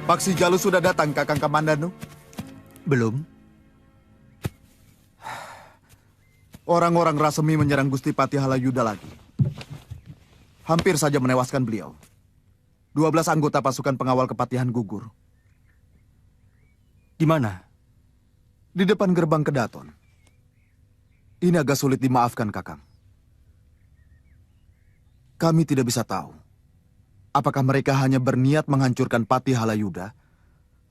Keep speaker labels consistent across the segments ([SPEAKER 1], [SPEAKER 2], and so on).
[SPEAKER 1] Paksi Jalu sudah datang, Kakang Kamandanu?
[SPEAKER 2] Belum.
[SPEAKER 1] Orang-orang Rasemi menyerang Gusti Patih Halayuda lagi. Hampir saja menewaskan beliau. 12 anggota pasukan pengawal kepatihan gugur.
[SPEAKER 2] Di mana?
[SPEAKER 1] Di depan gerbang Kedaton. Ini agak sulit dimaafkan, Kakang. Kami tidak bisa tahu. Apakah mereka hanya berniat menghancurkan Patih Halayuda,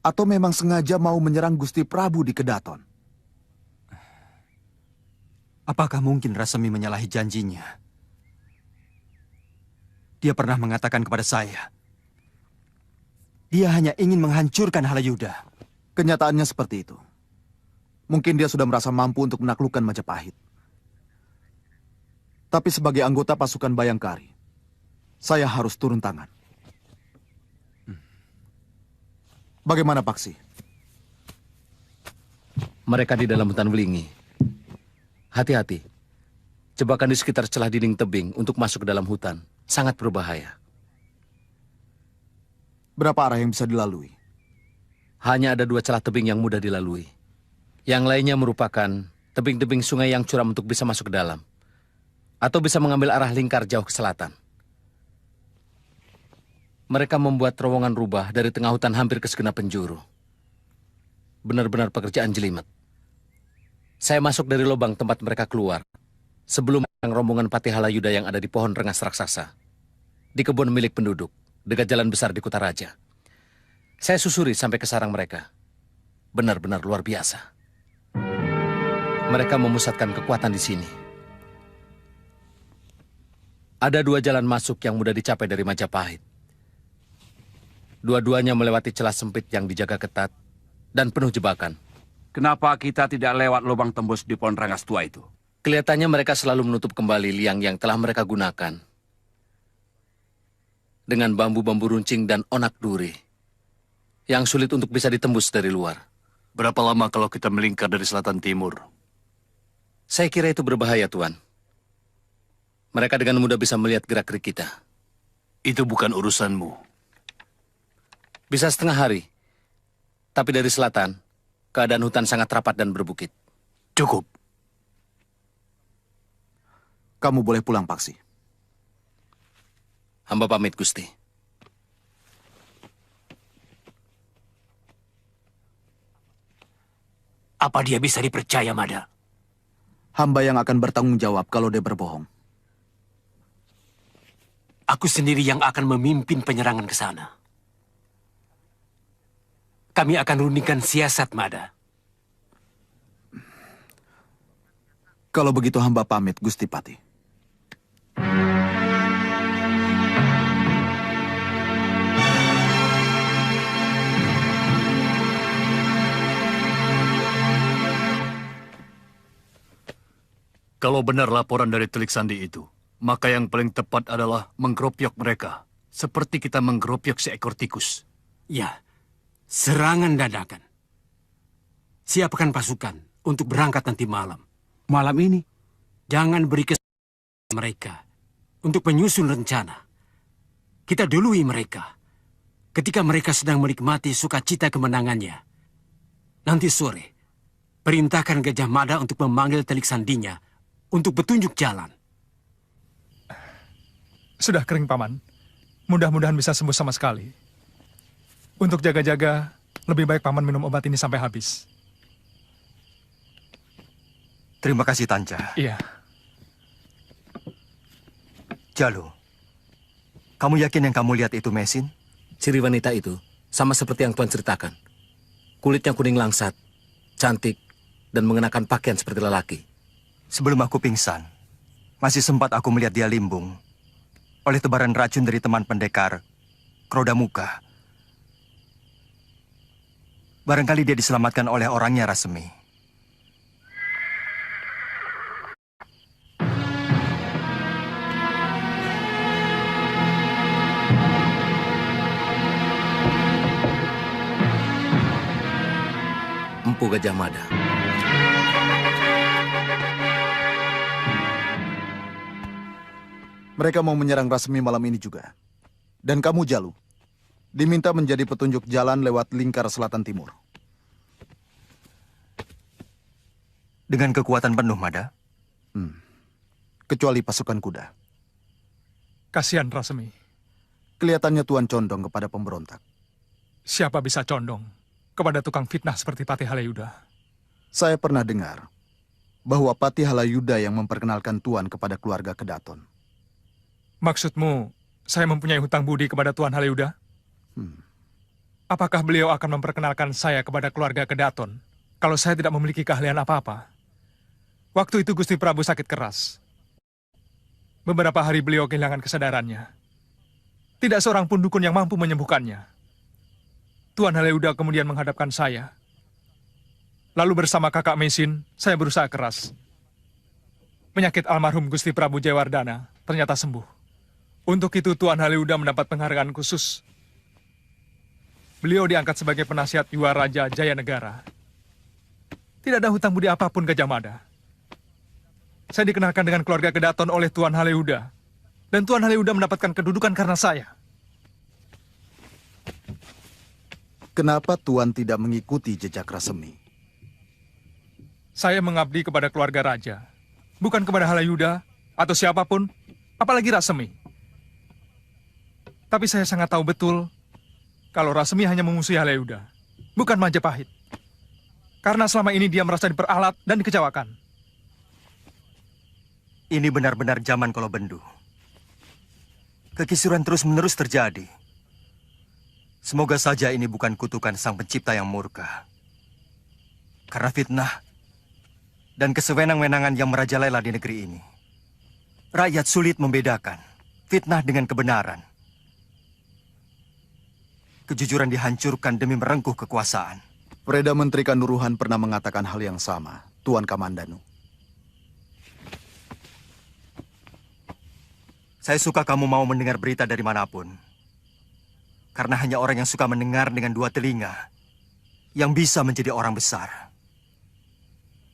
[SPEAKER 1] atau memang sengaja mau menyerang Gusti Prabu di Kedaton?
[SPEAKER 2] Apakah mungkin Rasemi menyalahi janjinya? Dia pernah mengatakan kepada saya, dia hanya ingin menghancurkan Halayuda.
[SPEAKER 1] Kenyataannya seperti itu. Mungkin dia sudah merasa mampu untuk menaklukkan Majapahit. Tapi sebagai anggota pasukan Bayangkari, saya harus turun tangan. Bagaimana, Paksi?
[SPEAKER 3] Mereka di dalam hutan Welingi. Hati-hati. Jebakan di sekitar celah dinding tebing untuk masuk ke dalam hutan sangat berbahaya.
[SPEAKER 1] Berapa arah yang bisa dilalui?
[SPEAKER 3] Hanya ada 2 celah tebing yang mudah dilalui. Yang lainnya merupakan tebing-tebing sungai yang curam untuk bisa masuk ke dalam. Atau bisa mengambil arah lingkar jauh ke selatan. Mereka membuat terowongan rubah dari tengah hutan hampir ke segenap penjuru. Benar-benar pekerjaan jelimet. Saya masuk dari lubang tempat mereka keluar, sebelum rombongan Patih Halayuda yang ada di pohon rengas raksasa, di kebun milik penduduk, dekat jalan besar di Kutaraja. Saya susuri sampai ke sarang mereka. Benar-benar luar biasa. Mereka memusatkan kekuatan di sini. Ada 2 jalan masuk yang mudah dicapai dari Majapahit. Dua-duanya melewati celah sempit yang dijaga ketat dan penuh jebakan.
[SPEAKER 4] Kenapa kita tidak lewat lubang tembus di pohon rengas tua itu?
[SPEAKER 3] Kelihatannya mereka selalu menutup kembali liang yang telah mereka gunakan. Dengan bambu-bambu runcing dan onak duri. Yang sulit untuk bisa ditembus dari luar.
[SPEAKER 5] Berapa lama kalau kita melingkar dari selatan timur?
[SPEAKER 3] Saya kira itu berbahaya, Tuan. Mereka dengan mudah bisa melihat gerak-gerik kita.
[SPEAKER 5] Itu bukan urusanmu.
[SPEAKER 3] Bisa setengah hari. Tapi dari selatan, keadaan hutan sangat rapat dan berbukit.
[SPEAKER 5] Cukup.
[SPEAKER 1] Kamu boleh pulang, Paksi.
[SPEAKER 3] Hamba pamit, Gusti.
[SPEAKER 6] Apa dia bisa dipercaya, Mada?
[SPEAKER 1] Hamba yang akan bertanggung jawab kalau dia berbohong.
[SPEAKER 6] Aku sendiri yang akan memimpin penyerangan ke sana. Kami akan rundingkan siasat, Mada.
[SPEAKER 1] Kalau begitu hamba pamit, Gusti Patih.
[SPEAKER 5] Kalau benar laporan dari Telik Sandi itu, maka yang paling tepat adalah menggeropyok mereka. Seperti kita menggeropyok seekor tikus.
[SPEAKER 6] Ya, serangan dadakan. Siapkan pasukan untuk berangkat nanti malam.
[SPEAKER 4] Malam ini?
[SPEAKER 6] Jangan beri mereka untuk menyusun rencana. Kita dului mereka. ketika mereka sedang menikmati sukacita kemenangannya. Nanti sore, perintahkan Gajah Mada untuk memanggil Telik Sandinya untuk petunjuk jalan.
[SPEAKER 7] Sudah kering, Paman. Mudah-mudahan bisa sembuh sama sekali. Untuk jaga-jaga, lebih baik Paman minum obat ini sampai habis.
[SPEAKER 2] Terima kasih, Tanja.
[SPEAKER 7] Iya.
[SPEAKER 2] Jalu, kamu yakin yang kamu lihat itu mesin?
[SPEAKER 3] Ciri wanita itu sama seperti yang Tuan ceritakan. Kulitnya kuning langsat, cantik, dan mengenakan pakaian seperti lelaki.
[SPEAKER 2] Sebelum aku pingsan, masih sempat aku melihat dia limbung oleh tebaran racun dari teman pendekar, Krodamuka. Barangkali dia diselamatkan oleh orangnya, Rasemi.
[SPEAKER 3] Empu Gajah Mada.
[SPEAKER 1] Mereka mau menyerang Rasemi malam ini juga. Dan kamu, Jalu, diminta menjadi petunjuk jalan lewat lingkar selatan timur.
[SPEAKER 2] Dengan kekuatan penuh, Mada.
[SPEAKER 1] Kecuali pasukan kuda.
[SPEAKER 7] Kasihan Rasemi.
[SPEAKER 1] Kelihatannya Tuan condong kepada pemberontak.
[SPEAKER 7] Siapa bisa condong kepada tukang fitnah seperti Patih Halayuda?
[SPEAKER 1] Saya pernah dengar bahwa Patih Halayuda yang memperkenalkan Tuan kepada keluarga Kedaton.
[SPEAKER 7] Maksudmu, saya mempunyai hutang budi kepada Tuan Halayuda? Apakah beliau akan memperkenalkan saya kepada keluarga Kedaton kalau saya tidak memiliki keahlian apa-apa? Waktu itu Gusti Prabu sakit keras. Beberapa hari beliau kehilangan kesadarannya. Tidak seorang pun dukun yang mampu menyembuhkannya. Tuan Halayuda kemudian menghadapkan saya. Lalu bersama kakak Mesin, saya berusaha keras. Penyakit almarhum Gusti Prabu Jayawardana ternyata sembuh. Untuk itu Tuan Halayuda mendapat penghargaan khusus. Beliau diangkat sebagai penasihat Yuwa Raja Jayanegara. Tidak ada hutang budi apapun Gajah Mada. Saya dikenalkan dengan keluarga Kedaton oleh Tuan Halayuda. Dan Tuan Halayuda mendapatkan kedudukan karena saya.
[SPEAKER 1] Kenapa Tuan tidak mengikuti jejak Rasemi?
[SPEAKER 7] Saya mengabdi kepada keluarga raja. Bukan kepada Halayuda atau siapapun, apalagi Rasemi. Tapi saya sangat tahu betul kalau Rasemi hanya memusuhi Halayuda, bukan Majapahit. Karena selama ini dia merasa diperalat dan dikecewakan.
[SPEAKER 2] Ini benar-benar zaman Kolobendu. Kekisuran terus-menerus terjadi. Semoga saja ini bukan kutukan Sang Pencipta yang murka. Karena fitnah dan kesewenang-wenangan yang merajalela di negeri ini. Rakyat sulit membedakan fitnah dengan kebenaran. Kejujuran dihancurkan demi merengkuh kekuasaan.
[SPEAKER 1] Perdana Menteri Kanuruhan pernah mengatakan hal yang sama, Tuan Kamandanu.
[SPEAKER 2] Saya suka kamu mau mendengar berita dari manapun. Karena hanya orang yang suka mendengar dengan dua telinga yang bisa menjadi orang besar.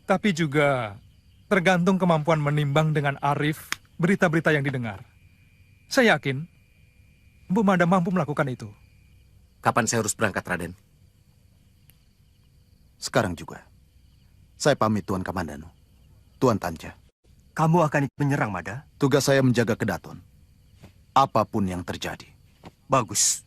[SPEAKER 7] Tapi juga tergantung kemampuan menimbang dengan arif berita-berita yang didengar. Saya yakin Bu Mada mampu melakukan itu.
[SPEAKER 3] Kapan saya harus berangkat, Raden?
[SPEAKER 1] Sekarang juga. Saya pamit Tuan Kamandanu. Tuan Tanja.
[SPEAKER 2] Kamu akan ikut menyerang, Mada?
[SPEAKER 1] Tugas saya menjaga Kedaton. Apapun yang terjadi.
[SPEAKER 2] Bagus.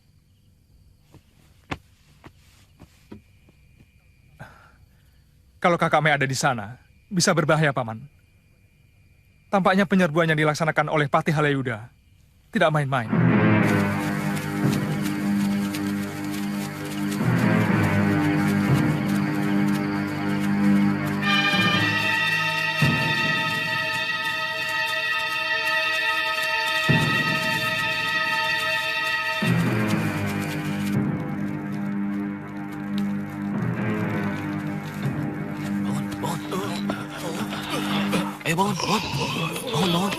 [SPEAKER 7] Kalau kakak Me ada di sana, bisa berbahaya, Paman. Tampaknya penyerbuan yang dilaksanakan oleh Patih Halayuda tidak main-main.
[SPEAKER 6] Bangun. Bangun.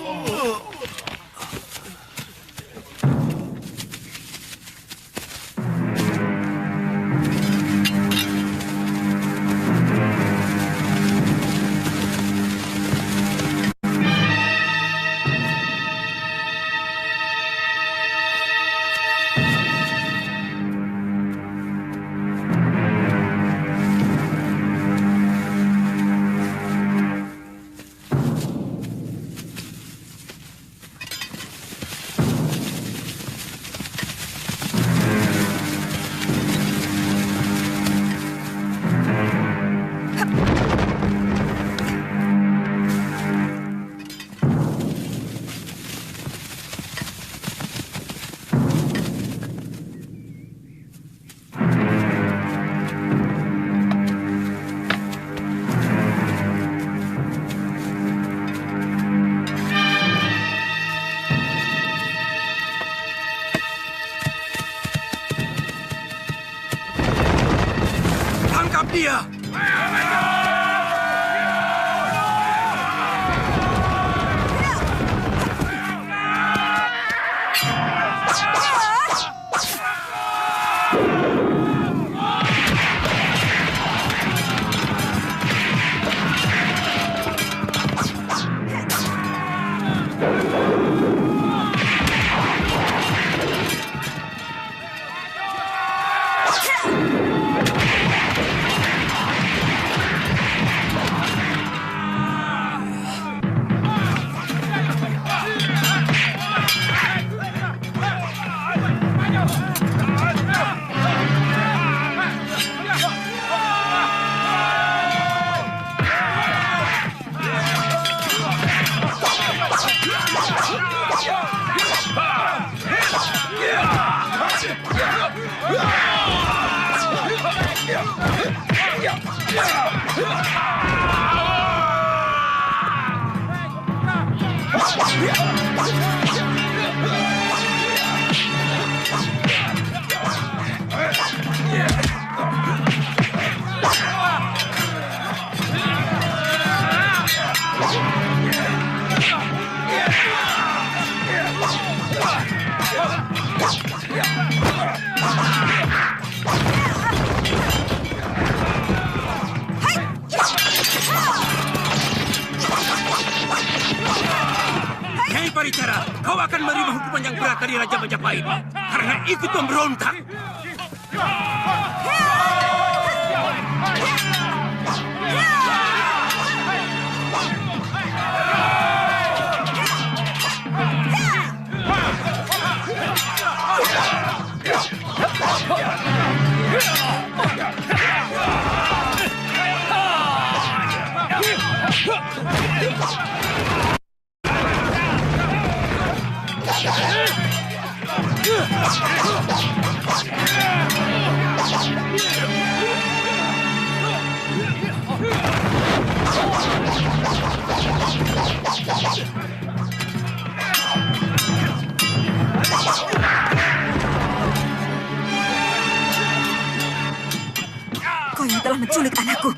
[SPEAKER 6] Tangkap dia! Hei Paricara, kau akan menerima hukuman yang berat dari Raja Majapahit karena ikut memberontak.
[SPEAKER 8] Kau yang telah menculik anakku.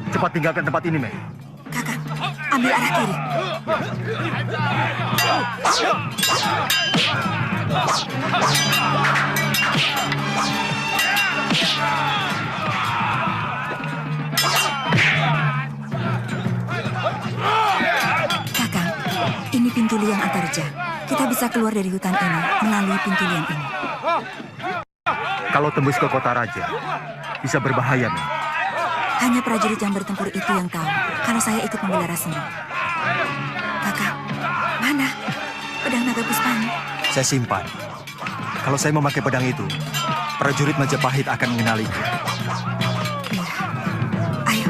[SPEAKER 2] Cepat tinggalkan tempat ini, Mei.
[SPEAKER 8] Kakak, ambil arah kiri. Kakak, ini pintu liang Antarja. Kita bisa keluar dari hutan ini melalui pintu liang ini.
[SPEAKER 2] Kalau tembus ke kota raja, bisa berbahaya, Mei.
[SPEAKER 8] Hanya prajurit yang bertempur itu yang tahu kalau saya ikut membela Rasemi. Kakak, mana pedang naga puspanya?
[SPEAKER 2] Saya simpan. Kalau saya memakai pedang itu, prajurit Majapahit akan mengenaliku.
[SPEAKER 8] Iya. Ayo.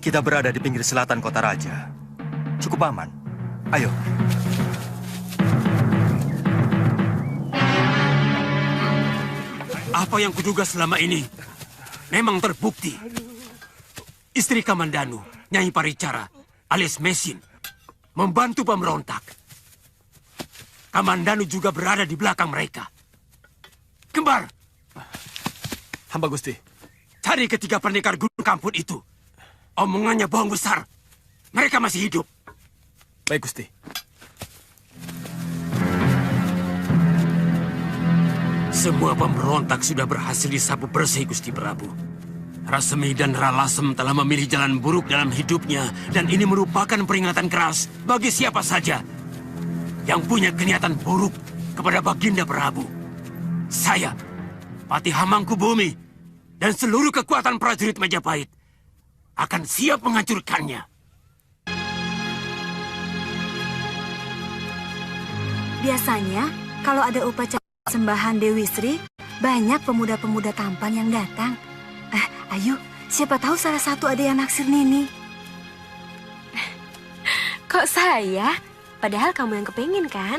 [SPEAKER 2] Kita berada di pinggir selatan kota raja. Cukup aman. Ayo.
[SPEAKER 6] Apa yang kuduga selama ini memang terbukti. Istri Kamandanu, Nyai Paricara, alias Mesin, membantu pemberontak. Kamandanu juga berada di belakang mereka. Kembar,
[SPEAKER 3] Hamba Gusti.
[SPEAKER 6] cari ketiga pendekar gunung kamput itu. Omongannya bohong besar. Mereka masih hidup.
[SPEAKER 3] Baik, Gusti.
[SPEAKER 6] Semua pemberontak sudah berhasil disapu bersih, Gusti Prabu. Rasemi dan Ralasem telah memilih jalan buruk dalam hidupnya, dan ini merupakan peringatan keras bagi siapa saja yang punya keniatan buruk kepada Baginda Prabu. Saya, Patih Hamangkubumi, dan seluruh kekuatan prajurit Majapahit akan siap menghancurkannya.
[SPEAKER 8] Biasanya, kalau ada upacara sembahan Dewi Sri, banyak pemuda-pemuda tampan yang datang. Ayo, siapa tahu salah satu ada yang naksir Nini.
[SPEAKER 9] Kok saya? Padahal kamu yang kepingin kan?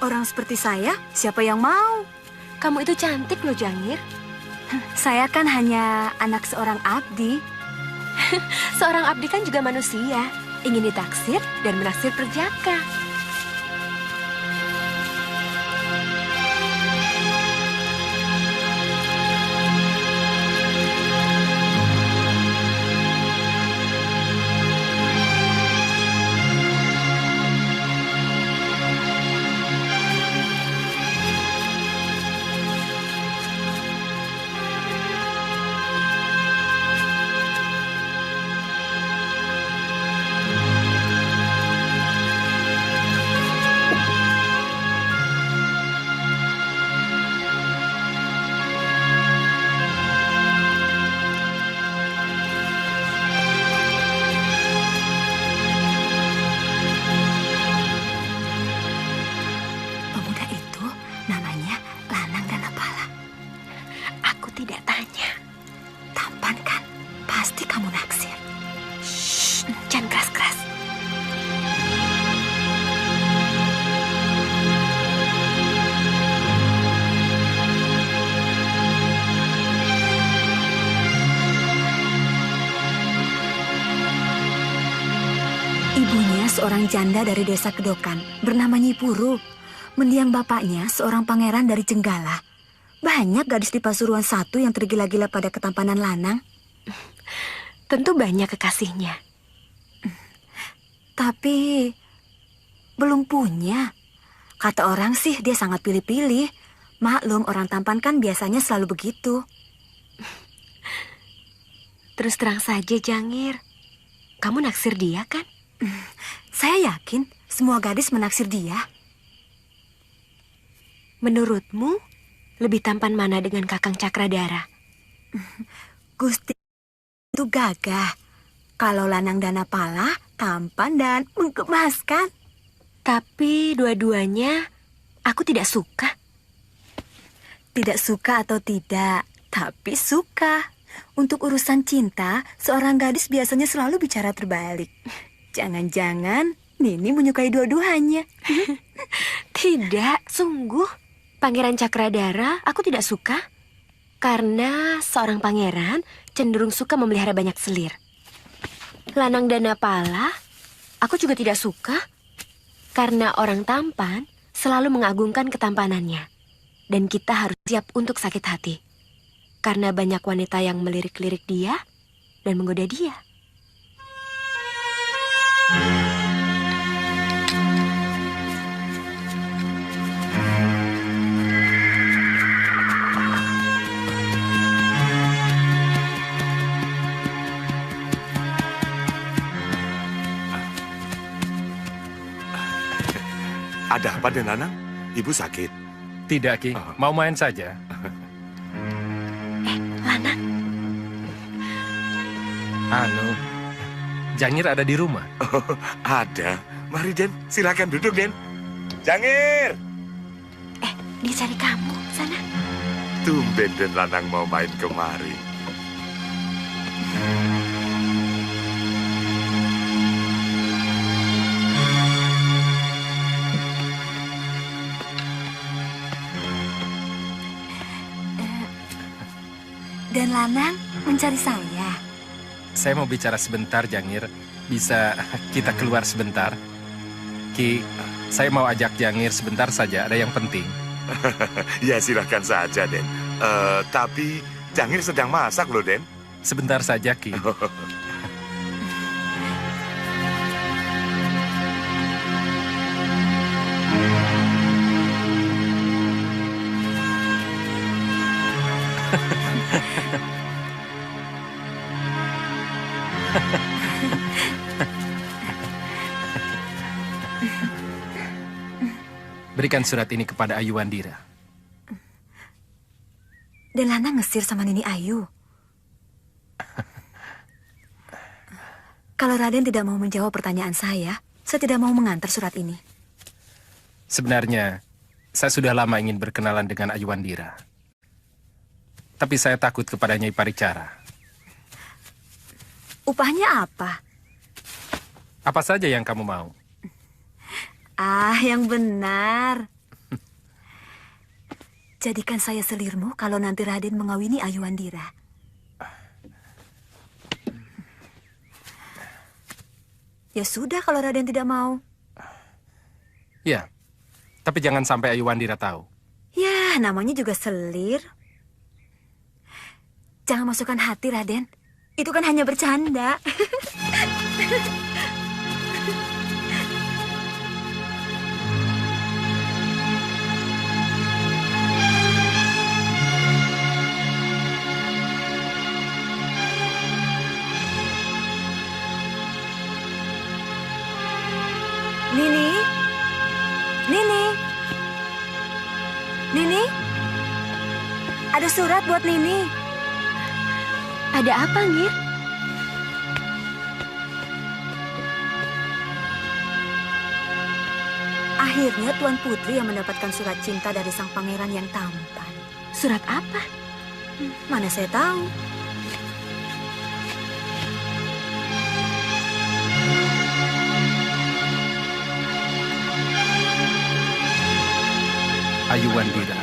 [SPEAKER 8] Orang seperti saya, siapa yang mau?
[SPEAKER 9] Kamu itu cantik loh, Jangir.
[SPEAKER 8] Saya kan hanya anak seorang abdi.
[SPEAKER 9] Seorang abdi kan juga manusia. Ingin ditaksir dan menaksir perjaka.
[SPEAKER 8] Pemuda itu namanya Lanang Danapala.
[SPEAKER 9] Aku tidak tanya.
[SPEAKER 8] Tampan kan? Pasti kamu naksir.
[SPEAKER 9] Shh, jangan keras-keras.
[SPEAKER 8] Ibunya seorang janda dari desa Kedokan, bernama Nyi Puru. Mendiang bapaknya seorang pangeran dari Jenggala. Banyak gadis di Pasuruan satu yang tergila-gila pada ketampanan Lanang.
[SPEAKER 9] Tentu banyak kekasihnya.
[SPEAKER 8] Tapi belum punya. Kata orang sih dia sangat pilih-pilih. Maklum orang tampan kan biasanya selalu begitu.
[SPEAKER 9] Terus terang saja, Jangir. Kamu naksir dia kan?
[SPEAKER 8] Saya yakin semua gadis menaksir dia.
[SPEAKER 9] Menurutmu, lebih tampan mana dengan Kakang Cakradara?
[SPEAKER 8] Gusti itu gagah. Kalau Lanang Danapala tampan dan menggemaskan.
[SPEAKER 9] Tapi dua-duanya aku tidak suka.
[SPEAKER 8] Tidak suka atau tidak, tapi suka. Untuk urusan cinta, seorang gadis biasanya selalu bicara terbalik. Jangan-jangan Nini menyukai dua-duanya.
[SPEAKER 9] Tidak, sungguh. Pangeran Cakradara aku tidak suka. Karena seorang pangeran cenderung suka memelihara banyak selir. Lanang Danapala aku juga tidak suka. Karena orang tampan selalu mengagungkan ketampanannya. Dan kita harus siap untuk sakit hati. Karena banyak wanita yang melirik-lirik dia dan menggoda dia.
[SPEAKER 10] Ada apa dengan Lanang? Ibu sakit?
[SPEAKER 11] Tidak, Ki. Mau main saja.
[SPEAKER 9] Lanang.
[SPEAKER 11] Jangir ada di rumah.
[SPEAKER 10] Oh, ada. Mari, Den. Silakan duduk, Den. Jangir!
[SPEAKER 9] Dia cari kamu, sana.
[SPEAKER 10] Tumben Den Lanang mau main kemari.
[SPEAKER 8] Dan Lanang mencari saya.
[SPEAKER 11] Saya mau bicara sebentar, Jangir. Bisa kita keluar sebentar? Ki, saya mau ajak Jangir sebentar saja, ada yang penting.
[SPEAKER 10] Ya silahkan saja, Den. Tapi Jangir sedang masak loh, Den.
[SPEAKER 11] Sebentar saja, Ki. Berikan surat ini kepada Ayu Wandira.
[SPEAKER 8] Dan Lana ngesir sama Nini Ayu. Kalau Raden tidak mau menjawab pertanyaan saya tidak mau mengantar surat ini.
[SPEAKER 11] Sebenarnya, saya sudah lama ingin berkenalan dengan Ayu Wandira. Tapi saya takut kepada Nyai Paricara.
[SPEAKER 8] Upahnya apa?
[SPEAKER 11] Apa saja yang kamu mau?
[SPEAKER 8] Yang benar. Jadikan saya selirmu kalau nanti Raden mengawini Ayu Wandira. Ya sudah kalau Raden tidak mau.
[SPEAKER 11] Ya, tapi jangan sampai Ayu Wandira tahu.
[SPEAKER 8] Ya, namanya juga selir. Jangan masukkan hati, Raden. Itu kan hanya bercanda. Nini? Nini? Nini? Ada surat buat Nini.
[SPEAKER 9] Ada apa, Ngir?
[SPEAKER 8] Akhirnya Tuan Putri yang mendapatkan surat cinta dari sang pangeran yang tampan.
[SPEAKER 9] Surat apa?
[SPEAKER 8] Mana saya tahu.
[SPEAKER 11] Ayu Wandira,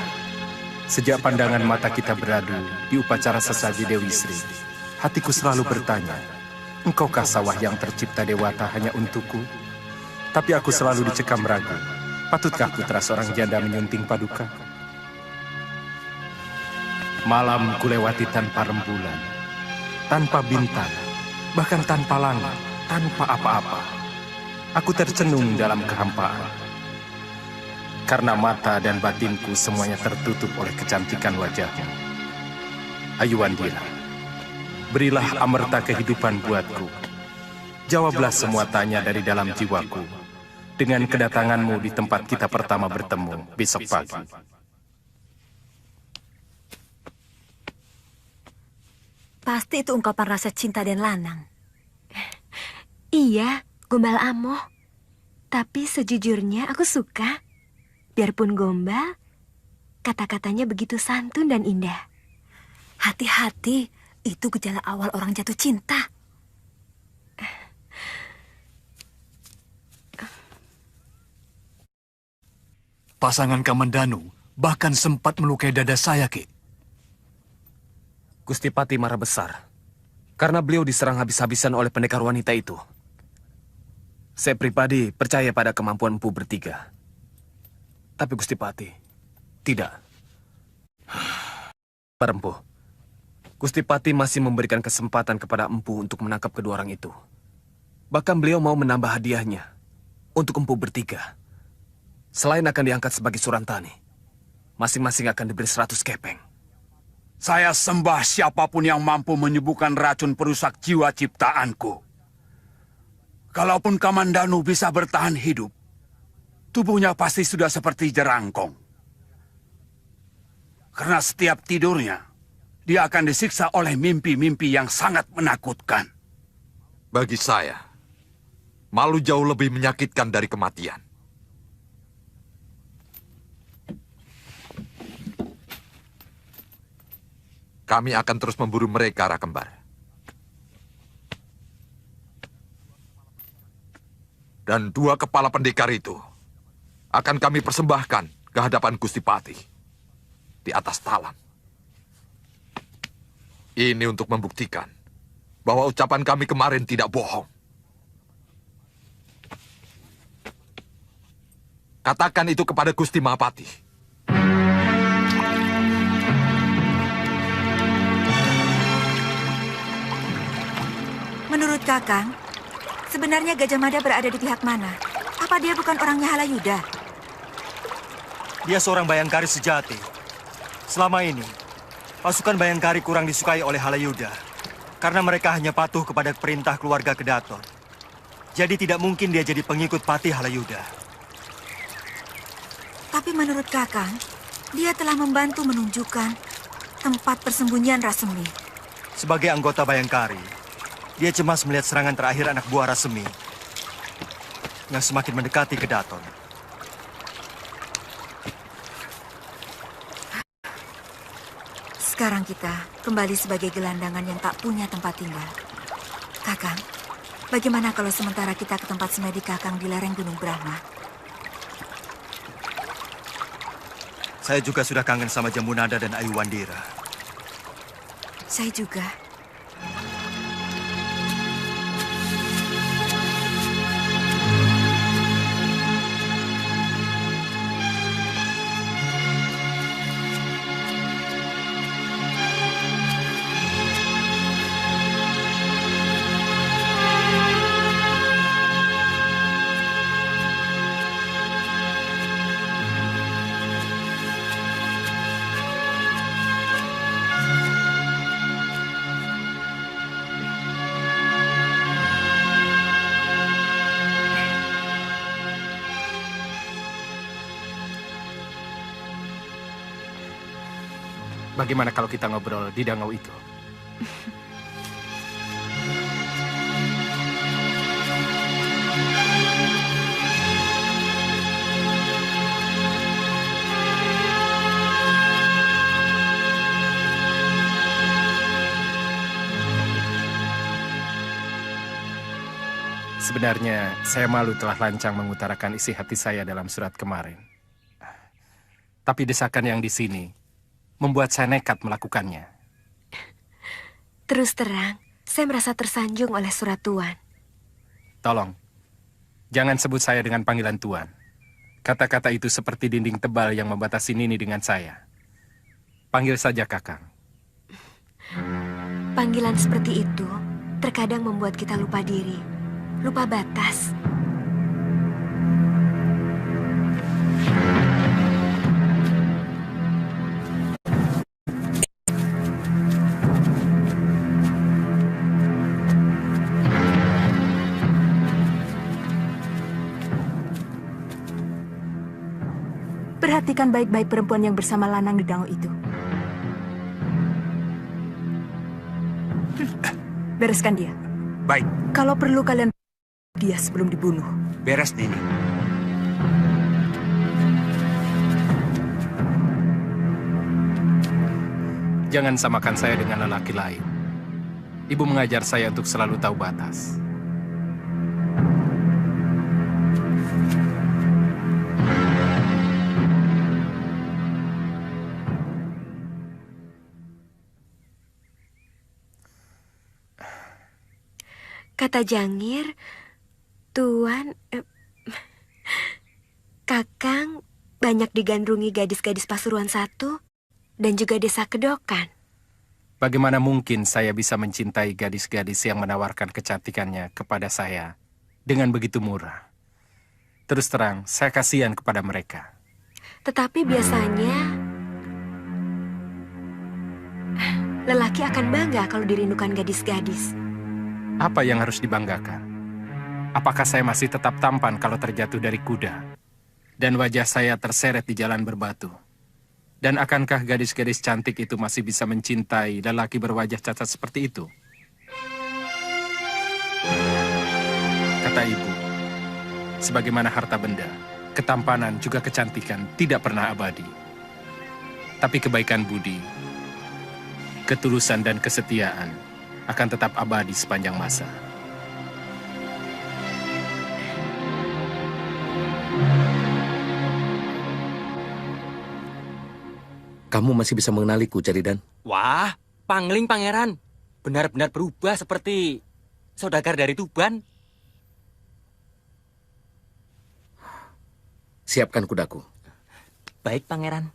[SPEAKER 11] sejak pandangan mata kita beradu di upacara sesaji Dewi Sri, hatiku selalu bertanya, engkaukah sawah yang tercipta dewata hanya untukku? Tapi aku selalu dicekam ragu, patutkah putra seorang janda menyunting paduka? Malam kulewati tanpa rembulan, tanpa bintang, bahkan tanpa langit, tanpa apa-apa. Aku tercenung dalam kehampaan. Karena mata dan batinku semuanya tertutup oleh kecantikan wajahmu. Ayu Wandira, berilah amerta kehidupan buatku. Jawablah semua tanya dari dalam jiwaku dengan kedatanganmu di tempat kita pertama bertemu besok pagi.
[SPEAKER 8] Pasti itu ungkapan rasa cinta dan lanang.
[SPEAKER 9] Iya, Gombal Amoh. Tapi sejujurnya aku suka. Biarpun gombal, kata-katanya begitu santun dan indah.
[SPEAKER 8] Hati-hati, itu gejala awal orang jatuh cinta.
[SPEAKER 5] Pasangan Kamandanu bahkan sempat melukai dada saya, Ki.
[SPEAKER 12] Gusti Pati marah besar karena beliau diserang habis-habisan oleh pendekar wanita itu. Saya pribadi percaya pada kemampuan Empu bertiga. Tapi Gusti Pati, tidak. Empu, Gusti Pati masih memberikan kesempatan kepada Empu untuk menangkap kedua orang itu. Bahkan beliau mau menambah hadiahnya untuk Empu bertiga. Selain akan diangkat sebagai surantani, masing-masing akan diberi 100 kepeng.
[SPEAKER 4] Saya sembah siapapun yang mampu menyembuhkan racun perusak jiwa ciptaanku. Kalaupun Kamandanu bisa bertahan hidup, tubuhnya pasti sudah seperti jerangkong. Karena setiap tidurnya, dia akan disiksa oleh mimpi-mimpi yang sangat menakutkan.
[SPEAKER 13] Bagi saya, malu jauh lebih menyakitkan dari kematian. Kami akan terus memburu mereka, Rakembar. Dan 2 kepala pendekar itu akan kami persembahkan ke hadapan Gusti Pati di atas talam. Ini untuk membuktikan bahwa ucapan kami kemarin tidak bohong. Katakan itu kepada Gusti Mahapati.
[SPEAKER 8] Menurut Kakang, sebenarnya Gajah Mada berada di pihak mana? Apa dia bukan orangnya Halayuda?
[SPEAKER 2] Dia seorang Bayangkari sejati. Selama ini, pasukan Bayangkari kurang disukai oleh Halayuda karena mereka hanya patuh kepada perintah keluarga Kedaton. Jadi tidak mungkin dia jadi pengikut Patih Halayuda.
[SPEAKER 8] Tapi menurut Kakang, dia telah membantu menunjukkan tempat persembunyian Rasemi.
[SPEAKER 2] Sebagai anggota Bayangkari, dia cemas melihat serangan terakhir anak buah Rasemi yang semakin mendekati Kedaton.
[SPEAKER 8] Sekarang kita kembali sebagai gelandangan yang tak punya tempat tinggal. Kakang, bagaimana kalau sementara kita ke tempat semedi Kakang di lereng Gunung Brahma?
[SPEAKER 2] Saya juga sudah kangen sama Jambunada dan Ayu Wandira.
[SPEAKER 8] Saya juga.
[SPEAKER 11] Bagaimana kalau kita ngobrol di danau itu? Sebenarnya, saya malu telah lancang mengutarakan isi hati saya dalam surat kemarin. Tapi desakan yang di sini membuat saya nekat melakukannya.
[SPEAKER 9] Terus terang, saya merasa tersanjung oleh surat Tuan.
[SPEAKER 11] Tolong, jangan sebut saya dengan panggilan Tuan. Kata-kata itu seperti dinding tebal yang membatasi Nini dengan saya. Panggil saja Kakang.
[SPEAKER 9] Panggilan seperti itu terkadang membuat kita lupa diri, lupa batas.
[SPEAKER 8] Perhatikan baik-baik perempuan yang bersama lanang di danau itu. Bereskan dia.
[SPEAKER 6] Baik,
[SPEAKER 8] Kalau perlu kalian dia sebelum dibunuh.
[SPEAKER 6] beres Nini.
[SPEAKER 11] Jangan samakan saya dengan lelaki lain. Ibu mengajar saya untuk selalu tahu batas.
[SPEAKER 9] Kata Jangir, Tuan, Kakang banyak digandrungi gadis-gadis Pasuruan I dan juga desa Kedokan.
[SPEAKER 11] Bagaimana mungkin saya bisa mencintai gadis-gadis yang menawarkan kecantikannya kepada saya dengan begitu murah? Terus terang, saya kasihan kepada mereka.
[SPEAKER 9] Tetapi biasanya lelaki akan bangga kalau dirindukan gadis-gadis.
[SPEAKER 11] Apa yang harus dibanggakan? Apakah saya masih tetap tampan kalau terjatuh dari kuda? Dan wajah saya terseret di jalan berbatu? Dan akankah gadis-gadis cantik itu masih bisa mencintai lelaki berwajah cacat seperti itu? Kata ibu, sebagaimana harta benda, ketampanan juga kecantikan tidak pernah abadi. Tapi kebaikan budi, ketulusan dan kesetiaan akan tetap abadi sepanjang masa.
[SPEAKER 3] Kamu masih bisa mengenaliku, Caridan?
[SPEAKER 14] Wah, Pangling Pangeran. Benar-benar berubah seperti saudagar dari Tuban.
[SPEAKER 3] Siapkan kudaku.
[SPEAKER 14] Baik, Pangeran.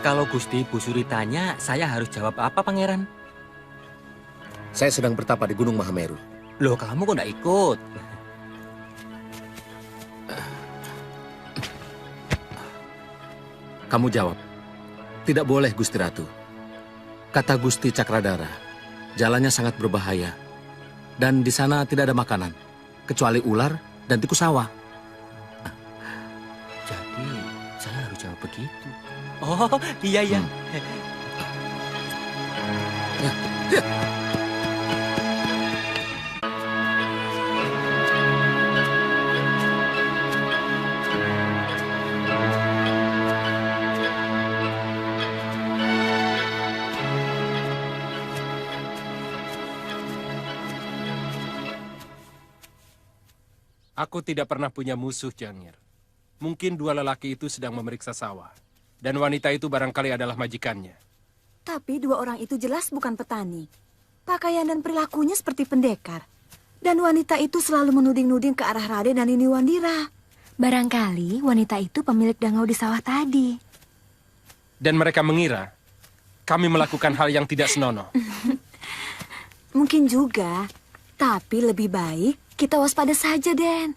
[SPEAKER 14] Kalau Gusti Busuri tanya, saya harus jawab apa, Pangeran?
[SPEAKER 3] Saya sedang bertapa di Gunung Mahameru.
[SPEAKER 14] Loh, kamu kok nggak ikut?
[SPEAKER 3] Kamu jawab. Tidak boleh, Gusti Ratu. Kata Gusti Cakradara, jalannya sangat berbahaya. Dan di sana tidak ada makanan, kecuali ular dan tikus sawah.
[SPEAKER 14] Jadi, saya harus jawab begitu. Oh, iya.
[SPEAKER 11] Aku tidak pernah punya musuh, Jangir. Mungkin dua lelaki itu sedang memeriksa sawah. Dan wanita itu barangkali adalah majikannya.
[SPEAKER 8] Tapi dua orang itu jelas bukan petani. Pakaian dan perilakunya seperti pendekar. Dan wanita itu selalu menuding-nuding ke arah Raden dan Nini Wandira. Barangkali wanita itu pemilik dangau di sawah tadi.
[SPEAKER 11] Dan mereka mengira kami melakukan hal yang tidak senonoh.
[SPEAKER 8] Mungkin juga. Tapi lebih baik kita waspada saja, Den.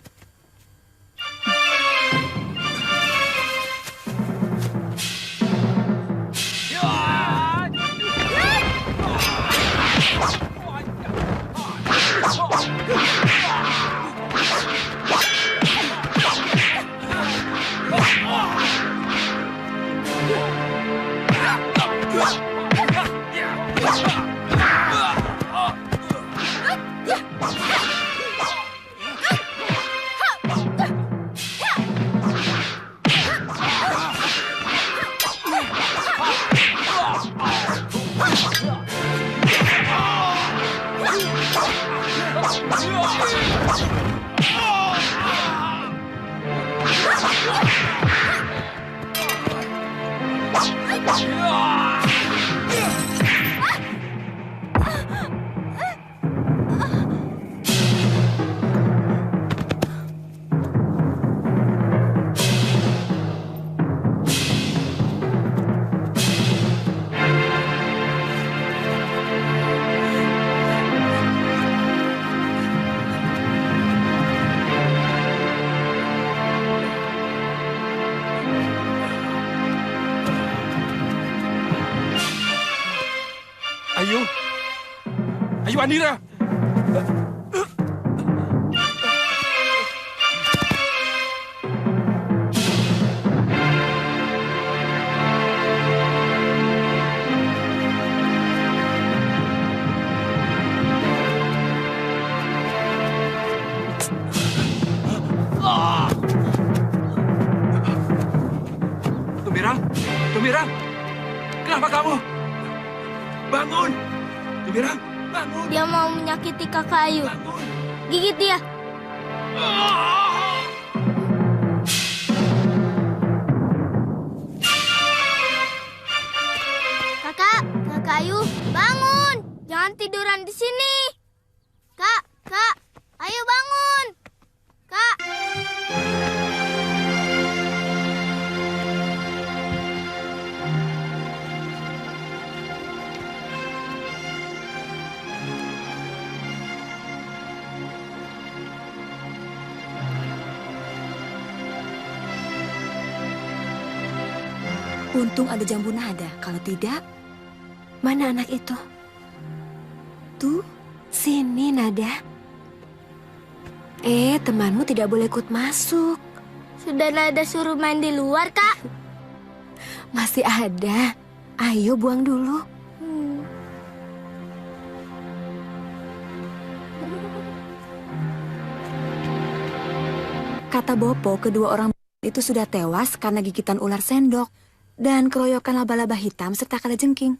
[SPEAKER 11] Ayo, Andira!
[SPEAKER 4] Tumirang, kenapa kamu? Bangun! Tumirang, bangun!
[SPEAKER 15] Dia mau menyakiti Kakak Ayu. Gigit dia. Kakak Ayu, bangun! Jangan tiduran di sini. Kak, ayo bangun! Kak.
[SPEAKER 8] Untung ada jambu nada. Kalau tidak,
[SPEAKER 9] Mana anak itu?
[SPEAKER 8] tuh,
[SPEAKER 9] Sini, Nada. Temanmu tidak boleh ikut masuk.
[SPEAKER 15] Sudah Nada suruh main di luar, Kak.
[SPEAKER 9] Masih ada. Ayo buang dulu.
[SPEAKER 8] kata Bopo, kedua orang itu sudah tewas karena gigitan ular sendok dan keroyokan laba-laba hitam serta kalajengking.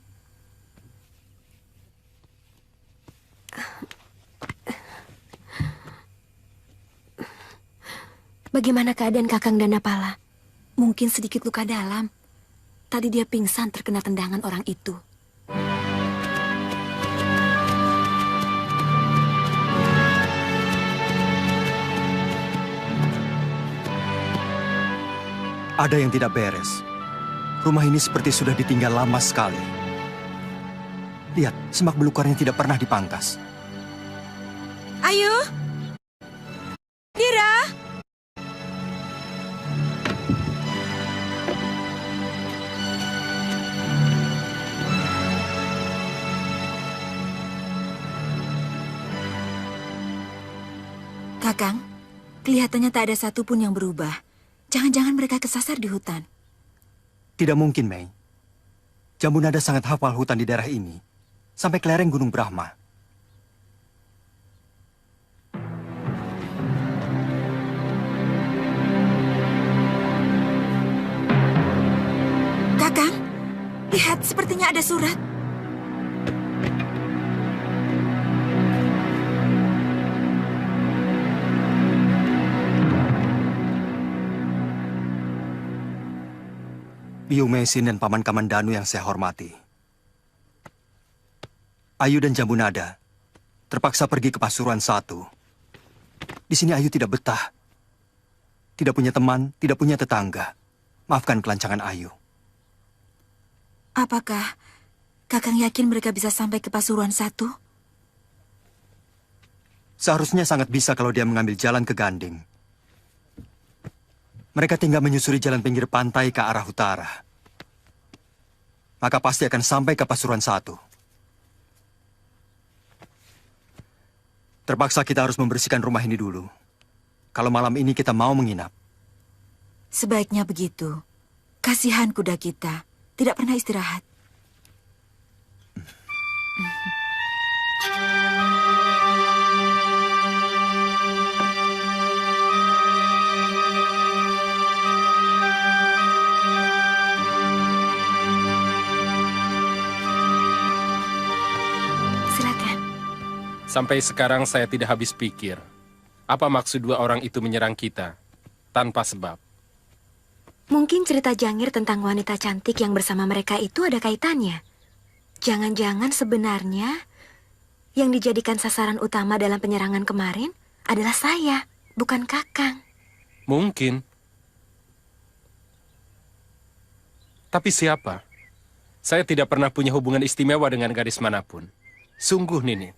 [SPEAKER 9] Bagaimana keadaan Kakang Danapala?
[SPEAKER 8] Mungkin sedikit luka dalam. Tadi dia pingsan terkena tendangan orang itu.
[SPEAKER 2] Ada yang tidak beres. Rumah ini seperti sudah ditinggal lama sekali. Lihat, semak belukarnya tidak pernah dipangkas.
[SPEAKER 8] Ayu! Dira! Kakang, kelihatannya tak ada satupun yang berubah. Jangan-jangan mereka kesasar di hutan.
[SPEAKER 2] Tidak mungkin, Mei. Jambu Nada sangat hafal hutan di daerah ini, sampai ke lereng Gunung Brahma.
[SPEAKER 8] Kakang, lihat sepertinya ada surat.
[SPEAKER 2] Biung Mesin dan Paman Kamandanu yang saya hormati. Ayu dan Jambu Nada terpaksa pergi ke Pasuruan 1. Di sini Ayu tidak betah. Tidak punya teman, tidak punya tetangga. Maafkan kelancangan Ayu.
[SPEAKER 8] Apakah Kakang yakin mereka bisa sampai ke Pasuruan 1?
[SPEAKER 2] Seharusnya sangat bisa kalau dia mengambil jalan ke Ganding. Mereka tinggal menyusuri jalan pinggir pantai ke arah utara. Maka pasti akan sampai ke Pasuruan 1. Terpaksa kita harus membersihkan rumah ini dulu. Kalau malam ini kita mau menginap.
[SPEAKER 8] Sebaiknya begitu. Kasihan kuda kita. Tidak pernah istirahat. Silakan.
[SPEAKER 11] Sampai sekarang saya tidak habis pikir. Apa maksud dua orang itu menyerang kita tanpa sebab?
[SPEAKER 9] Mungkin cerita Jangir tentang wanita cantik yang bersama mereka itu ada kaitannya. Jangan-jangan sebenarnya yang dijadikan sasaran utama dalam penyerangan kemarin adalah saya, bukan Kakang.
[SPEAKER 11] Mungkin. Tapi siapa? Saya tidak pernah punya hubungan istimewa dengan gadis manapun. Sungguh, Nini.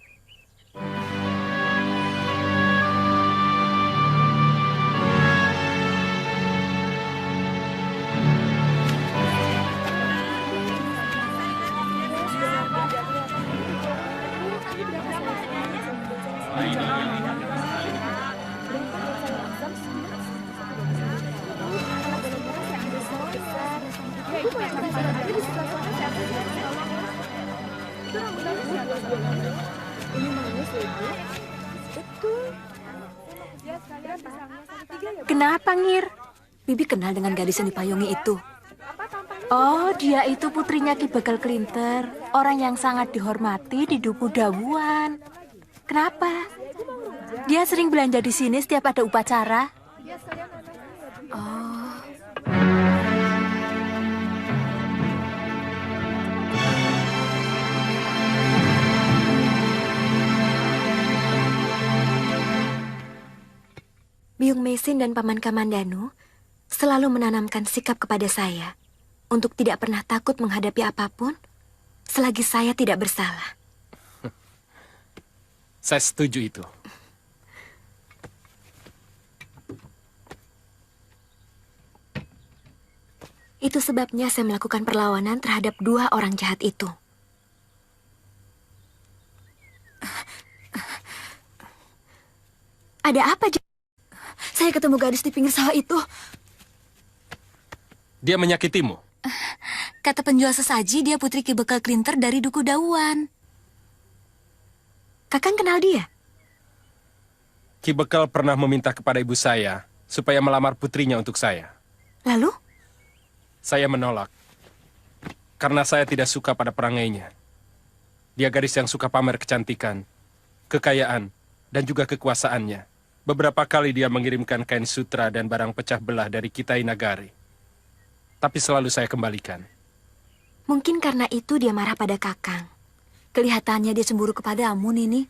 [SPEAKER 9] Kenapa, Ngir?
[SPEAKER 8] Bibi kenal dengan gadis yang dipayungi itu.
[SPEAKER 16] Oh, dia itu putrinya Ki Begal Klinter, orang yang sangat dihormati di Duku Dawuan. Kenapa? Dia sering belanja di sini setiap ada upacara.
[SPEAKER 8] Oh.
[SPEAKER 9] Biung Mesin dan Paman Kamandanu selalu menanamkan sikap kepada saya untuk tidak pernah takut menghadapi apapun selagi saya tidak bersalah.
[SPEAKER 11] Saya setuju itu.
[SPEAKER 9] Itu sebabnya saya melakukan perlawanan terhadap dua orang jahat itu. Ada apa,
[SPEAKER 8] Saya ketemu gadis di pinggir sawah itu.
[SPEAKER 11] Dia menyakitimu?
[SPEAKER 16] Kata penjual sesaji, dia putri Ki Begal Klinter dari Duku Dawuan.
[SPEAKER 9] Kakang kenal dia?
[SPEAKER 11] Ki Begal pernah meminta kepada ibu saya supaya melamar putrinya untuk saya.
[SPEAKER 9] Lalu?
[SPEAKER 11] Saya menolak. Karena saya tidak suka pada perangainya. Dia gadis yang suka pamer kecantikan, kekayaan, dan juga kekuasaannya. Beberapa kali dia mengirimkan kain sutra dan barang pecah belah dari Kitai Nagari. Tapi selalu saya kembalikan.
[SPEAKER 8] Mungkin karena itu dia marah pada Kakang. Kelihatannya dia cemburu kepadamu, Nini.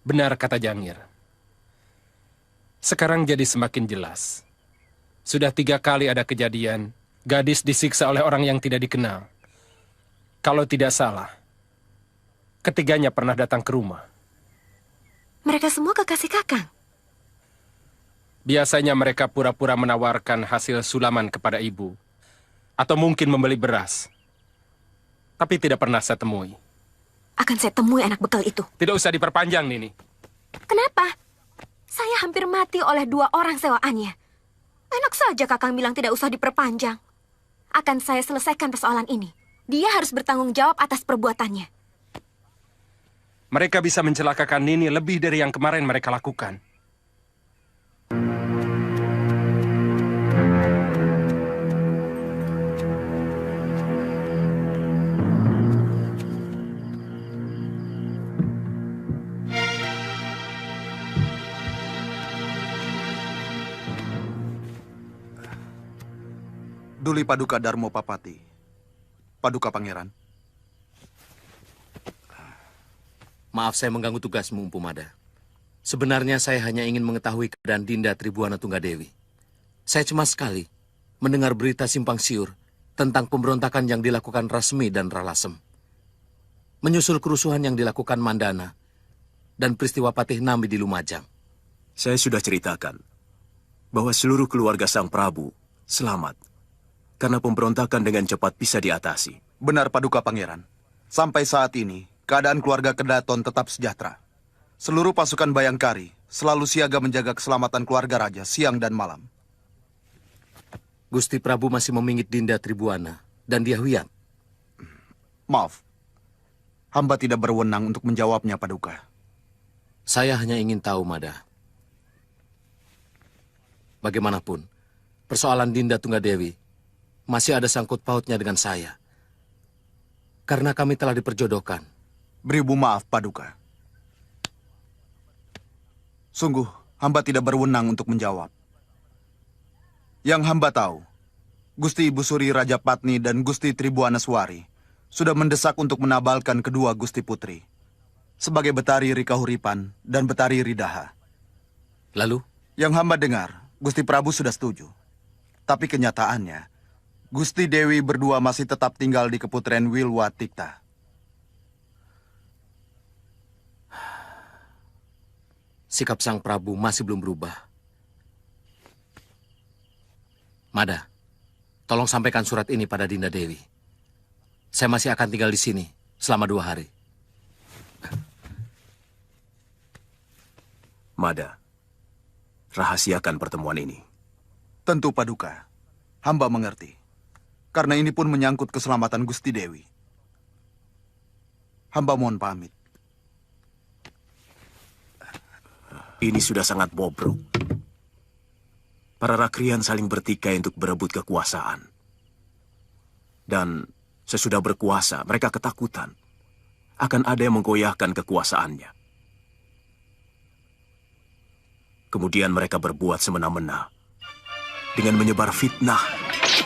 [SPEAKER 11] Benar kata Jangir. Sekarang jadi semakin jelas. Sudah 3 kali ada kejadian Gadis disiksa oleh orang yang tidak dikenal. Kalau tidak salah, ketiganya pernah datang ke rumah.
[SPEAKER 9] Mereka semua kekasih Kakang.
[SPEAKER 11] Biasanya mereka pura-pura menawarkan hasil sulaman kepada ibu. Atau mungkin membeli beras. Tapi tidak pernah saya temui.
[SPEAKER 9] Akan saya temui anak bekal itu.
[SPEAKER 11] Tidak usah diperpanjang, Nini.
[SPEAKER 9] Kenapa? Saya hampir mati oleh 2 orang sewaannya. Enak saja Kakang bilang tidak usah diperpanjang. Akan saya selesaikan persoalan ini. Dia harus bertanggung jawab atas perbuatannya.
[SPEAKER 11] Mereka bisa mencelakakan Nini lebih dari yang kemarin mereka lakukan.
[SPEAKER 1] Duli Paduka Darmo Papati. Paduka Pangeran.
[SPEAKER 3] Maaf saya mengganggu tugasmu, Empu Mada. Sebenarnya saya hanya ingin mengetahui keadaan Dinda Tribuana Tunggadewi. Saya cemas sekali mendengar berita simpang siur tentang pemberontakan yang dilakukan Rasmi dan Ralasem. Menyusul kerusuhan yang dilakukan Mandana dan peristiwa Patih Nami di Lumajang.
[SPEAKER 17] Saya sudah ceritakan bahwa seluruh keluarga Sang Prabu selamat karena pemberontakan dengan cepat bisa diatasi.
[SPEAKER 1] Benar, Paduka Pangeran. Sampai saat ini, keadaan keluarga Kedaton tetap sejahtera. Seluruh pasukan Bayangkari selalu siaga menjaga keselamatan keluarga raja siang dan malam.
[SPEAKER 3] Gusti Prabu masih memingit Dinda Tribuana dan dia huyat.
[SPEAKER 1] Maaf, hamba tidak berwenang untuk menjawabnya, Paduka.
[SPEAKER 3] Saya hanya ingin tahu, Mada. Bagaimanapun, persoalan Dinda Tunggadewi masih ada sangkut pautnya dengan saya. Karena kami telah diperjodohkan.
[SPEAKER 1] Beribu maaf, Paduka. Sungguh, hamba tidak berwenang untuk menjawab. Yang hamba tahu, Gusti Ibu Suri Raja Patni dan Gusti Tribuana Suwari sudah mendesak untuk menabalkan kedua Gusti Putri sebagai Betari Rikahuripan dan Betari Ridaha.
[SPEAKER 3] Lalu?
[SPEAKER 1] Yang hamba dengar, Gusti Prabu sudah setuju. Tapi kenyataannya, Gusti Dewi berdua masih tetap tinggal di Keputren Wilwatikta.
[SPEAKER 3] Sikap Sang Prabu masih belum berubah. Mada, tolong sampaikan surat ini pada Dinda Dewi. Saya masih akan tinggal di sini selama 2 hari.
[SPEAKER 17] Mada, rahasiakan pertemuan ini.
[SPEAKER 1] Tentu, Paduka. Hamba mengerti. Karena ini pun menyangkut keselamatan Gusti Dewi. Hamba mohon pamit.
[SPEAKER 17] Ini sudah sangat bobrok. Para rakrian saling bertikai untuk berebut kekuasaan. Dan sesudah berkuasa, mereka ketakutan. Akan ada yang menggoyahkan kekuasaannya. Kemudian mereka berbuat semena-mena. Dengan menyebar fitnah,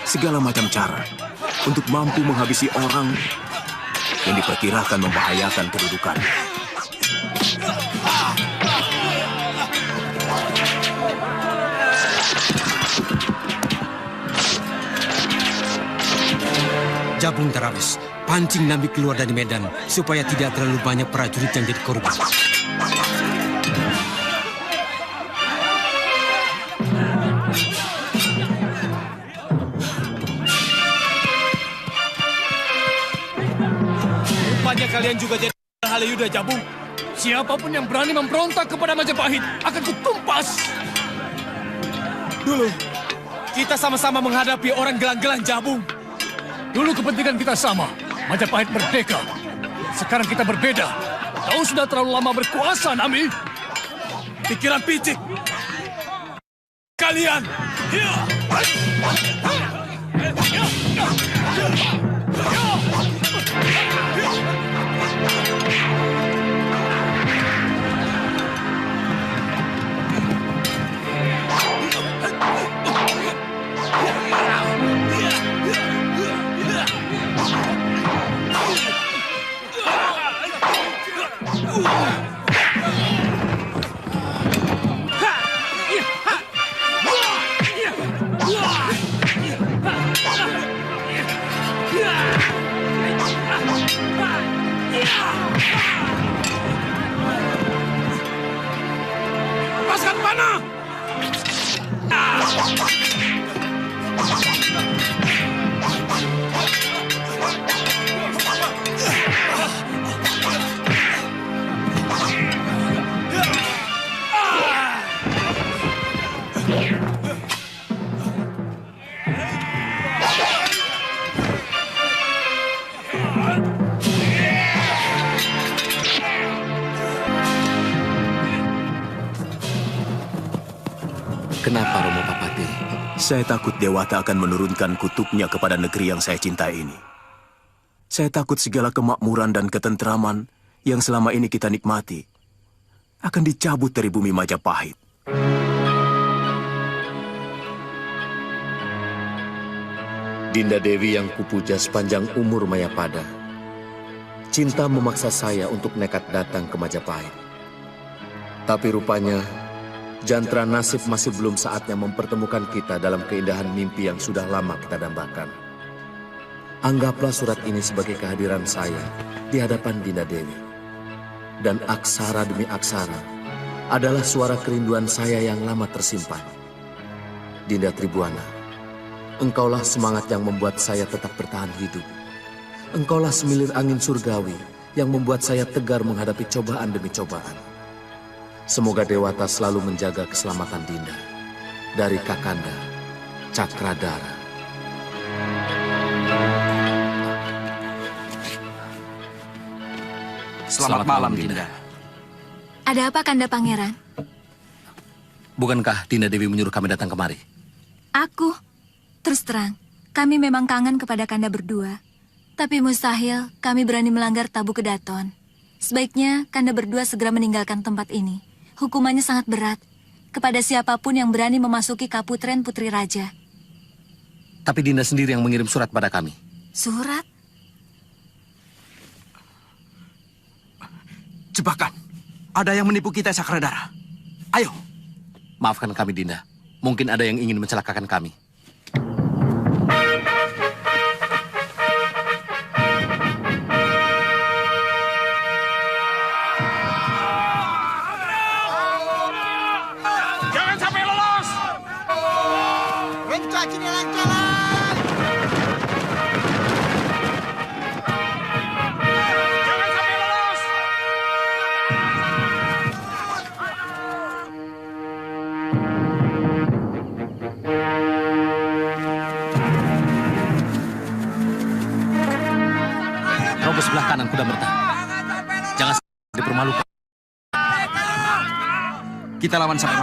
[SPEAKER 17] segala macam cara untuk mampu menghabisi orang yang diperkirakan membahayakan kedudukan.
[SPEAKER 6] Jabung Terabis, pancing Nami keluar dari medan supaya tidak terlalu banyak prajurit yang jadi korban.
[SPEAKER 5] Rupanya kalian juga jadi Halayuda Jabung. Siapapun yang berani memberontak kepada Majapahit akan kutumpas. Dulu, kita sama-sama menghadapi orang gelang-gelang Jabung. Dulu kepentingan kita sama, Majapahit merdeka. Sekarang kita berbeda. Kau sudah terlalu lama berkuasa, Nami. Pikiran picik. Kalian.
[SPEAKER 17] Saya takut Dewata akan menurunkan kutuknya kepada negeri yang saya cintai ini. Saya takut segala kemakmuran dan ketentraman yang selama ini kita nikmati akan dicabut dari bumi Majapahit.
[SPEAKER 18] Dinda Dewi yang kupuja sepanjang umur Mayapada, cinta memaksa saya untuk nekat datang ke Majapahit. Tapi rupanya, jantra nasib masih belum saatnya mempertemukan kita dalam keindahan mimpi yang sudah lama kita dambakan. Anggaplah surat ini sebagai kehadiran saya di hadapan Dinda Dewi. Dan aksara demi aksara adalah suara kerinduan saya yang lama tersimpan. Dinda Tribuana, engkaulah semangat yang membuat saya tetap bertahan hidup. Engkaulah semilir angin surgawi yang membuat saya tegar menghadapi cobaan demi cobaan. Semoga Dewata selalu menjaga keselamatan Dinda. Dari Kakanda Cakradara.
[SPEAKER 3] Selamat malam, Dinda.
[SPEAKER 8] Ada apa, Kanda Pangeran?
[SPEAKER 3] Bukankah Dinda Dewi menyuruh kami datang kemari?
[SPEAKER 8] Aku, terus terang, kami memang kangen kepada Kanda berdua. Tapi mustahil kami berani melanggar tabu kedaton. Sebaiknya Kanda berdua segera meninggalkan tempat ini. Hukumannya sangat berat kepada siapapun yang berani memasuki kaputren Putri Raja.
[SPEAKER 3] Tapi Dinda sendiri yang mengirim surat pada kami.
[SPEAKER 8] Surat?
[SPEAKER 12] Jebakan. Ada yang menipu kita, Cakradara. Ayo.
[SPEAKER 3] Maafkan kami, Dinda. Mungkin ada yang ingin mencelakakan kami.
[SPEAKER 4] Jangan sampai lolos!
[SPEAKER 19] Wencak jalan-jalan!
[SPEAKER 3] Robo sebelah kanan kuda merta. Jangan dipermalukan.
[SPEAKER 12] Kita lawan sama.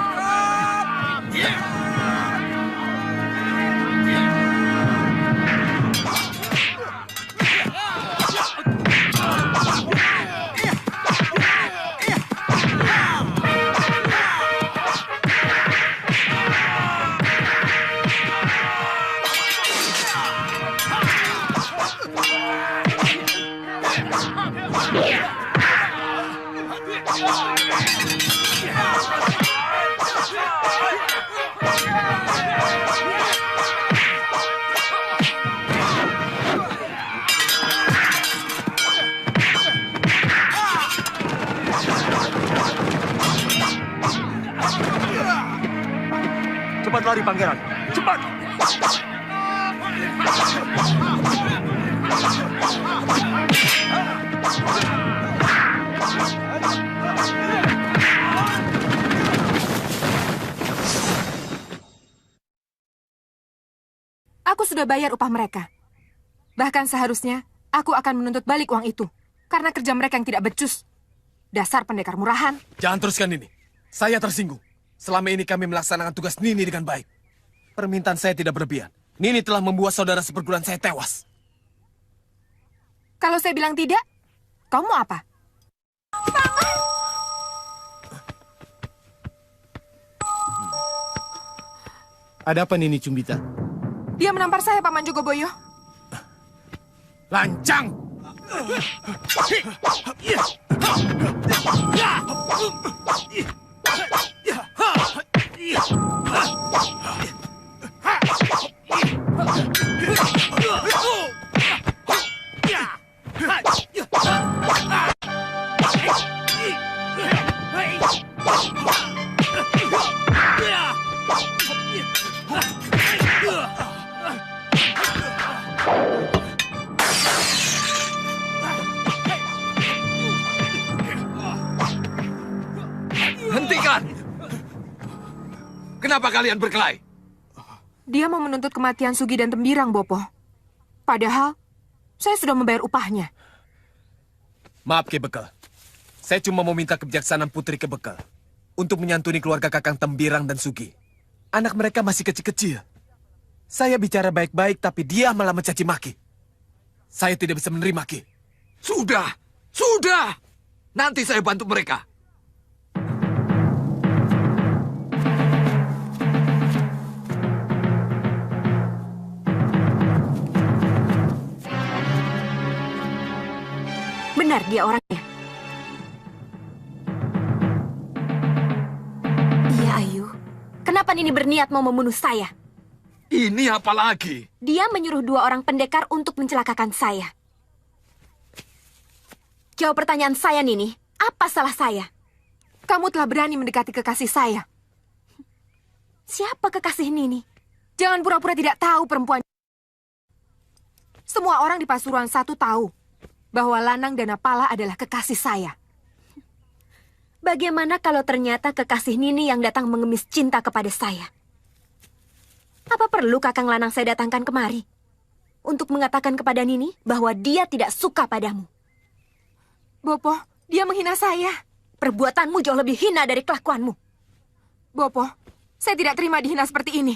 [SPEAKER 12] Cepat lari, Pangeran. Cepat.
[SPEAKER 16] Aku sudah bayar upah mereka. Bahkan seharusnya aku akan menuntut balik uang itu. Karena kerja mereka yang tidak becus. Dasar pendekar murahan.
[SPEAKER 12] Jangan teruskan ini. Saya tersinggung. Selama ini kami melaksanakan tugas Nini dengan baik. Permintaan saya tidak berlebihan. Nini telah membuat saudara seperguruan saya tewas.
[SPEAKER 16] Kalau saya bilang tidak, kau mau apa?
[SPEAKER 11] Ada apa Nini Cumbita?
[SPEAKER 16] Dia menampar saya, Paman Jogoboyo.
[SPEAKER 12] Lancang!
[SPEAKER 13] Hentikan! Kenapa kalian berkelahi?
[SPEAKER 16] Dia mau menuntut kematian Sugi dan Tembirang, Bopo. Padahal, saya sudah membayar upahnya.
[SPEAKER 12] Maaf, Ki Bekal. Saya cuma mau minta kebijaksanaan Putri Ki Bekal untuk menyantuni keluarga Kakang Tembirang dan Sugi. Anak mereka masih kecil-kecil. Saya bicara baik-baik, tapi dia malah mencaci maki. Saya tidak bisa menerima, Ki.
[SPEAKER 13] Sudah! Nanti saya bantu mereka.
[SPEAKER 9] Benar dia orangnya. Iya, Ayu. Kenapa Nini berniat mau membunuh saya?
[SPEAKER 13] Ini apa lagi?
[SPEAKER 9] Dia menyuruh 2 orang pendekar untuk mencelakakan saya. Jawab pertanyaan saya, Nini. Apa salah saya?
[SPEAKER 16] Kamu telah berani mendekati kekasih saya.
[SPEAKER 9] Siapa kekasih Nini?
[SPEAKER 16] Jangan pura-pura tidak tahu, perempuan. Semua orang di Pasuruan 1 tahu bahwa Lanang Danapala adalah kekasih saya.
[SPEAKER 9] Bagaimana kalau ternyata kekasih Nini yang datang mengemis cinta kepada saya? Apa perlu Kakang Lanang saya datangkan kemari? Untuk mengatakan kepada Nini bahwa dia tidak suka padamu.
[SPEAKER 16] Bopo, dia menghina saya.
[SPEAKER 9] Perbuatanmu jauh lebih hina dari kelakuanmu.
[SPEAKER 16] Bopo, saya tidak terima dihina seperti ini.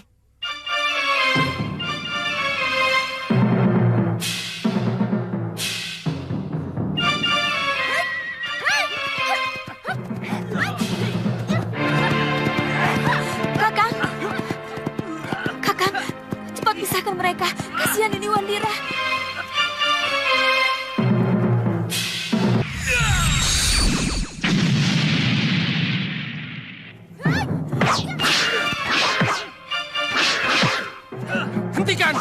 [SPEAKER 9] Kakang, cepat pisahkan mereka. Kasihan ini Wandira.
[SPEAKER 5] Hentikan!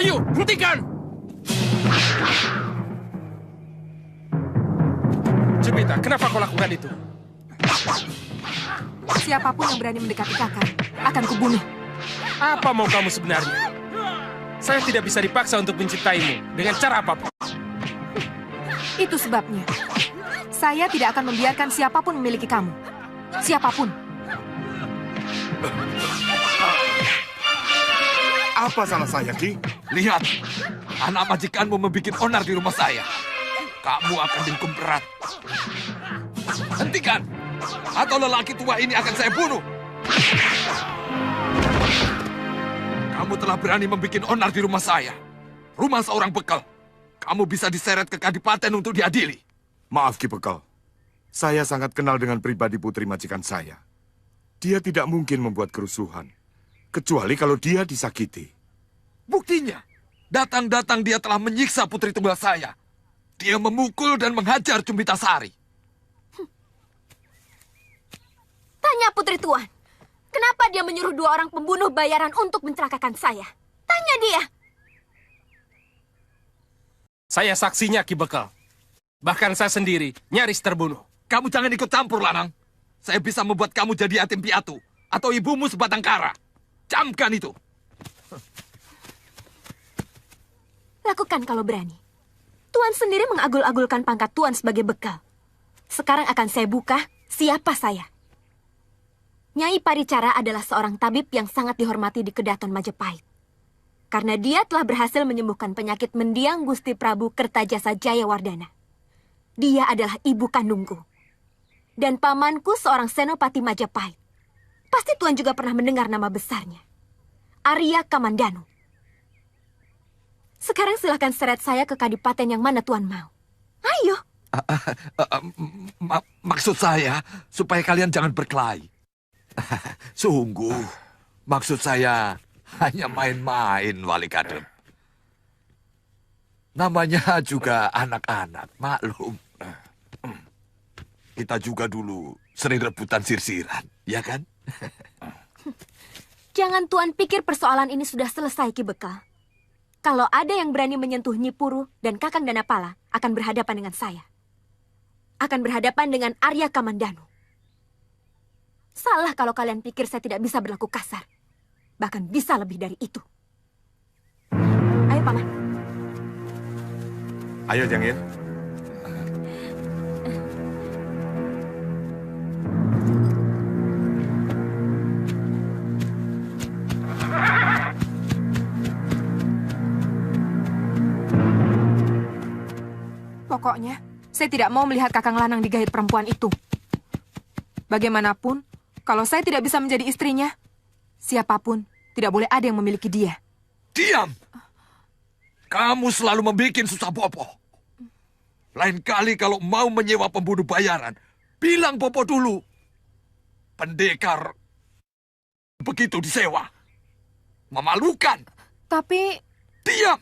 [SPEAKER 5] Ayo, hentikan!
[SPEAKER 11] Jemita, kenapa kau lakukan itu?
[SPEAKER 16] Siapapun yang berani mendekati kakak, akan kubunuh.
[SPEAKER 11] Apa mau kamu sebenarnya? Saya tidak bisa dipaksa untuk mencintaimu dengan cara apapun.
[SPEAKER 16] Itu sebabnya. Saya tidak akan membiarkan siapapun memiliki kamu. Siapapun.
[SPEAKER 13] Apa salah saya, Ki? Lihat, anak majikanmu membuat onar di rumah saya. Kamu akan dihukum berat. Hentikan, atau lelaki tua ini akan saya bunuh. Kamu telah berani membuat onar di rumah saya. Rumah seorang bekal. Kamu bisa diseret ke kadipaten untuk diadili.
[SPEAKER 10] Maaf Ki Bekal, saya sangat kenal dengan pribadi putri majikan saya. Dia tidak mungkin membuat kerusuhan, kecuali kalau dia disakiti.
[SPEAKER 13] Buktinya, datang-datang dia telah menyiksa putri tunggal saya. Dia memukul dan menghajar Cumbita Sari.
[SPEAKER 9] Tanya Putri Tuan, kenapa dia menyuruh 2 orang pembunuh bayaran untuk mencelakakan saya? Tanya dia.
[SPEAKER 11] Saya saksinya, Ki Bekal. Bahkan saya sendiri nyaris terbunuh.
[SPEAKER 13] Kamu jangan ikut campur, Lanang. Saya bisa membuat kamu jadi yatim piatu. Atau ibumu sebatang kara. Camkan itu.
[SPEAKER 9] Lakukan kalau berani. Tuan sendiri mengagul-agulkan pangkat Tuan sebagai bekal. Sekarang akan saya buka siapa saya. Nyai Paricara adalah seorang tabib yang sangat dihormati di Kedaton Majapahit. Karena dia telah berhasil menyembuhkan penyakit mendiang Gusti Prabu Kertajasa Jayawardana. Dia adalah ibu kandungku. Dan pamanku seorang senopati Majapahit. Pasti Tuan juga pernah mendengar nama besarnya. Arya Kamandanu. Sekarang silahkan seret saya ke kadipaten yang mana Tuan mau. Ayo.
[SPEAKER 13] Maksud saya, supaya kalian jangan berkelahi. Sungguh, maksud saya hanya main-main, Wali Kadep. Namanya juga anak-anak, maklum. Kita juga dulu sering rebutan sirsiran, ya kan?
[SPEAKER 9] Jangan Tuan pikir persoalan ini sudah selesai, Ki Bekal. Kalau ada yang berani menyentuh Nyi Puru dan Kakang Danapala akan berhadapan dengan saya. Akan berhadapan dengan Arya Kamandanu. Salah kalau kalian pikir saya tidak bisa berlaku kasar. Bahkan bisa lebih dari itu. Ayo, Paman.
[SPEAKER 10] Ayo, Jangir.
[SPEAKER 19] Pokoknya, saya tidak mau melihat Kakang Lanang digait perempuan itu. Bagaimanapun, kalau saya tidak bisa menjadi istrinya, siapapun tidak boleh ada yang memiliki dia.
[SPEAKER 13] Diam! Kamu selalu membuat susah Popo. Lain kali kalau mau menyewa pembunuh bayaran, bilang Popo dulu. Pendekar begitu disewa. Memalukan.
[SPEAKER 19] Tapi...
[SPEAKER 13] Diam!